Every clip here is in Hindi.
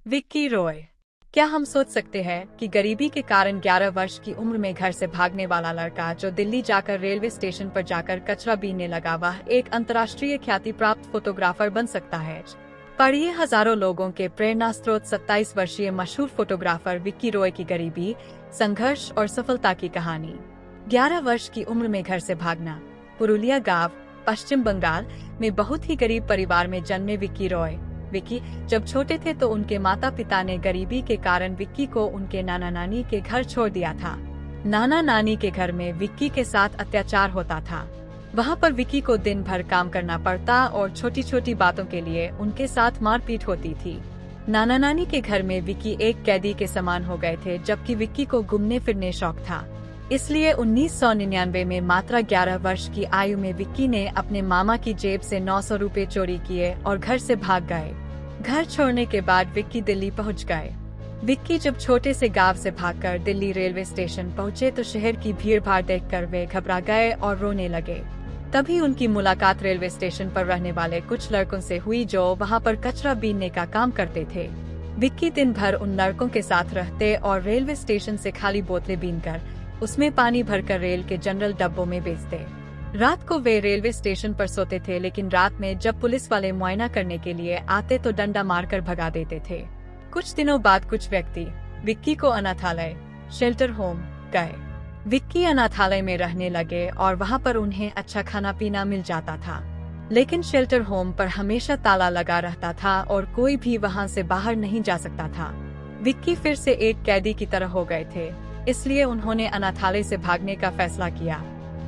विक्की रॉय। क्या हम सोच सकते हैं कि गरीबी के कारण 11 वर्ष की उम्र में घर से भागने वाला लड़का जो दिल्ली जाकर रेलवे स्टेशन पर जाकर कचरा बीनने लगा वह एक अंतर्राष्ट्रीय ख्याति प्राप्त फोटोग्राफर बन सकता है। पढ़िए हजारों लोगों के प्रेरणा स्रोत 27 वर्षीय मशहूर फोटोग्राफर विक्की रॉय की गरीबी, संघर्ष और सफलता की कहानी। 11 वर्ष की उम्र में घर से भागना। पुरुलिया गांव, पश्चिम बंगाल में बहुत ही गरीब परिवार में जन्मे विक्की रॉय। विक्की जब छोटे थे तो उनके माता पिता ने गरीबी के कारण विक्की को उनके नाना नानी के घर छोड़ दिया था। नाना नानी के घर में विक्की के साथ अत्याचार होता था। वहां पर विक्की को दिन भर काम करना पड़ता और छोटी छोटी बातों के लिए उनके साथ मारपीट होती थी। नाना नानी के घर में विक्की एक कैदी के समान हो गए थे, जबकि विक्की को घूमने फिरने शौक था। इसलिए 1999 में मात्र 11 वर्ष की आयु में विक्की ने अपने मामा की जेब से 900 रुपए चोरी किए और घर से भाग गए। घर छोड़ने के बाद विक्की दिल्ली पहुंच गए। विक्की जब छोटे से गांव से भागकर दिल्ली रेलवे स्टेशन पहुंचे तो शहर की भीड़ भाड़ देखकर वे घबरा गए और रोने लगे। तभी उनकी मुलाकात रेलवे स्टेशन पर रहने वाले कुछ लड़कों से हुई जो वहां पर कचरा बीनने का काम करते थे। विक्की दिन भर उन लड़कों के साथ रहते और रेलवे स्टेशन से खाली बोतलें बीनकर उसमें पानी भरकर रेल के जनरल डब्बों में बेचते। रात को वे रेलवे स्टेशन पर सोते थे, लेकिन रात में जब पुलिस वाले मुआयना करने के लिए आते तो डंडा मारकर भगा देते थे। कुछ दिनों बाद कुछ व्यक्ति विक्की को अनाथालय, शेल्टर होम गए। विक्की अनाथालय में रहने लगे और वहां पर उन्हें अच्छा खाना पीना मिल जाता था, लेकिन शेल्टर होम पर हमेशा ताला लगा रहता था और कोई भी वहां से बाहर नहीं जा सकता था। विक्की फिर से एक कैदी की तरह हो गए थे, इसलिए उन्होंने अनाथालय से भागने का फैसला किया।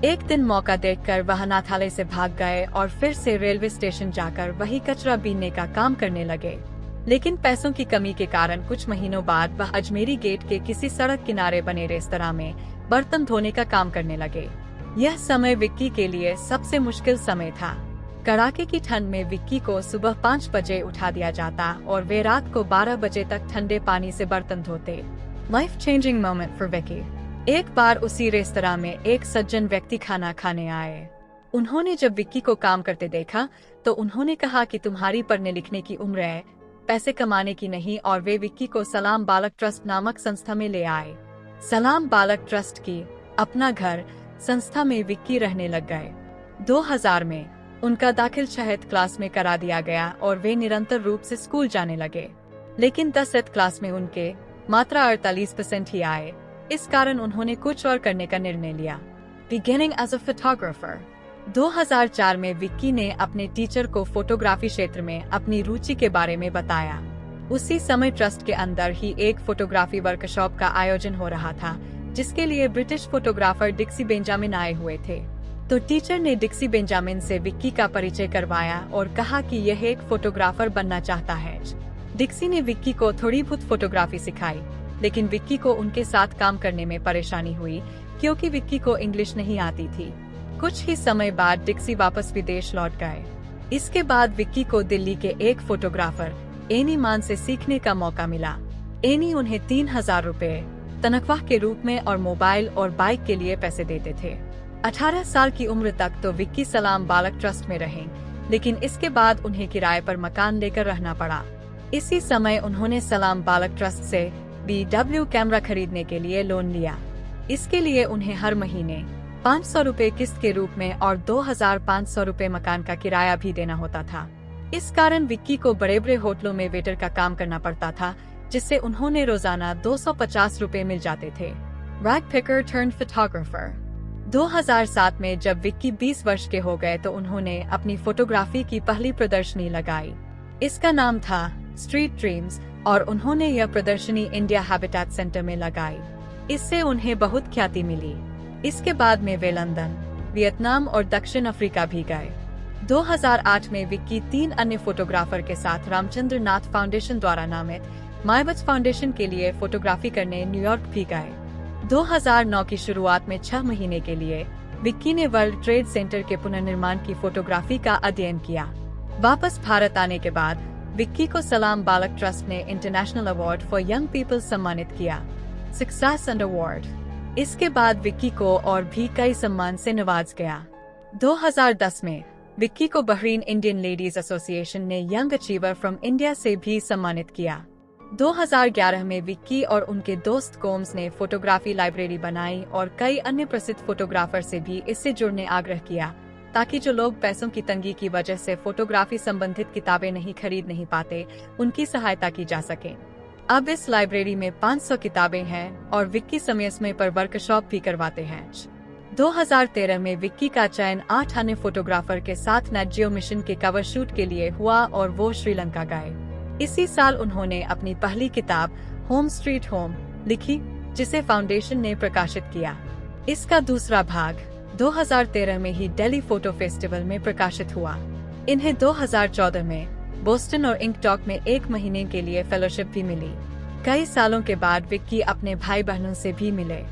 एक दिन मौका देखकर वह अनाथालय से भाग गए और फिर से रेलवे स्टेशन जाकर वही कचरा बीनने का काम करने लगे। लेकिन पैसों की कमी के कारण कुछ महीनों बाद वह अजमेरी गेट के किसी सड़क किनारे बने रेस्तरां में बर्तन धोने का काम करने लगे। यह समय विक्की के लिए सबसे मुश्किल समय था। कड़ाके की ठंड में विक्की को सुबह 5 बजे उठा दिया जाता और वे रात को 12 बजे तक ठंडे पानी से बर्तन धोते। Life changing moment for Vicky. एक बार उसी रेस्तरां में एक सज्जन व्यक्ति खाना खाने आए। उन्होंने जब विक्की को काम करते देखा तो उन्होंने कहा कि तुम्हारी पढ़ने लिखने की उम्र है, पैसे कमाने की नहीं, और वे विक्की को सलाम बालक ट्रस्ट नामक संस्था में ले आए। सलाम बालक ट्रस्ट की अपना घर संस्था में विक्की रहने लग गए। 2000 में उनका दाखिल 6th क्लास में करा दिया गया और वे निरंतर रूप से स्कूल जाने लगे। लेकिन 10th क्लास में उनके मात्र 48% ही आए। इस कारण उन्होंने कुछ और करने का निर्णय लिया। Beginning as a photographer. 2004 में विक्की ने अपने टीचर को फोटोग्राफी क्षेत्र में अपनी रुचि के बारे में बताया। उसी समय ट्रस्ट के अंदर ही एक फोटोग्राफी वर्कशॉप का आयोजन हो रहा था, जिसके लिए ब्रिटिश फोटोग्राफर डिक्सी बेंजामिन आए हुए थे। तो टीचर ने डिक्सी बेंजामिन से विक्की का परिचय करवाया और कहा कि यह एक फोटोग्राफर बनना चाहता है। डिक्सी ने विक्की को थोड़ी बहुत फोटोग्राफी सिखाई, लेकिन विक्की को उनके साथ काम करने में परेशानी हुई क्योंकि विक्की को इंग्लिश नहीं आती थी। कुछ ही समय बाद डिक्सी वापस विदेश लौट गए। इसके बाद विक्की को दिल्ली के एक फोटोग्राफर एनी मान से सीखने का मौका मिला। एनी उन्हें 3000 रुपए तनख्वाह के रूप में और मोबाइल और बाइक के लिए पैसे देते थे। 18 साल की उम्र तक तो विक्की सलाम बालक ट्रस्ट में रहे, लेकिन इसके बाद उन्हें किराए पर मकान लेकर रहना पड़ा। इसी समय उन्होंने सलाम बालक ट्रस्ट से BW कैमरा खरीदने के लिए लोन लिया। इसके लिए उन्हें हर महीने 500 रुपए किस्त के रूप में और 2500 रुपए मकान का किराया भी देना होता था। इस कारण विक्की को बड़े बड़े होटलों में वेटर का काम करना पड़ता था, जिससे उन्होंने रोजाना 250 रुपए मिल जाते थे। Rag picker turn photographer. 2007 में जब विक्की 20 वर्ष के हो गए तो उन्होंने अपनी फोटोग्राफी की पहली प्रदर्शनी लगाई। इसका नाम था स्ट्रीट ड्रीम्स और उन्होंने यह प्रदर्शनी इंडिया हैबिटेट सेंटर में लगाई। इससे उन्हें बहुत ख्याति मिली। इसके बाद में वे लंदन, वियतनाम और दक्षिण अफ्रीका भी गए। 2008 में विक्की 3 अन्य फोटोग्राफर के साथ रामचंद्र नाथ फाउंडेशन द्वारा नामित माइबच फाउंडेशन के लिए फोटोग्राफी करने न्यूयॉर्क भी गए। 2009 की शुरुआत में 6 महीने के लिए विक्की ने वर्ल्ड ट्रेड सेंटर के पुनर्निर्माण की फोटोग्राफी का अध्ययन किया। वापस भारत आने के बाद विक्की को सलाम बालक ट्रस्ट ने international award for young people सम्मानित किया, सक्सेस एंड अवार्ड। इसके बाद विक्की को और भी कई सम्मान से नवाज गया। 2010 में विक्की को बहरीन इंडियन लेडीज एसोसिएशन ने यंग अचीवर फ्रॉम इंडिया से भी सम्मानित किया। 2011 में विक्की और उनके दोस्त कोम्स ने फोटोग्राफी लाइब्रेरी बनाई और कई अन्य प्रसिद्ध फोटोग्राफर से भी इससे जुड़ने आग्रह किया, ताकि जो लोग पैसों की तंगी की वजह से फोटोग्राफी संबंधित किताबें खरीद नहीं पाते, उनकी सहायता की जा सके। अब इस लाइब्रेरी में 500 किताबें हैं और विक्की समय समय पर वर्कशॉप भी करवाते हैं। 2013 में विक्की का चयन 8 अन्य फोटोग्राफर के साथ नेट जियो मिशन के कवर शूट के लिए हुआ और वो श्रीलंका गए। इसी साल उन्होंने अपनी पहली किताब होम स्ट्रीट होम लिखी, जिसे फाउंडेशन ने प्रकाशित किया। इसका दूसरा भाग 2013 में ही दिल्ली फोटो फेस्टिवल में प्रकाशित हुआ। इन्हें 2014 में बोस्टन और इंकटॉक में 1 महीने के लिए फेलोशिप भी मिली। कई सालों के बाद विक्की अपने भाई बहनों से भी मिले।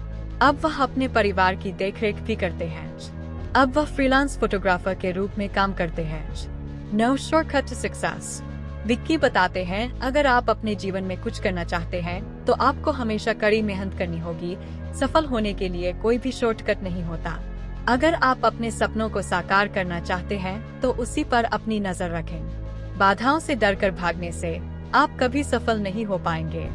अब वह अपने परिवार की देखरेख भी करते हैं। अब वह फ्रीलांस फोटोग्राफर के रूप में काम करते हैं। No shortcut to success. Vicky बताते हैं, अगर आप अपने जीवन में कुछ करना चाहते हैं तो आपको हमेशा कड़ी मेहनत करनी होगी। सफल होने के लिए कोई भी शॉर्टकट नहीं होता। अगर आप अपने सपनों को साकार करना चाहते हैं तो उसी पर अपनी नजर रखें। बाधाओं से डरकर भागने से आप कभी सफल नहीं हो पाएंगे।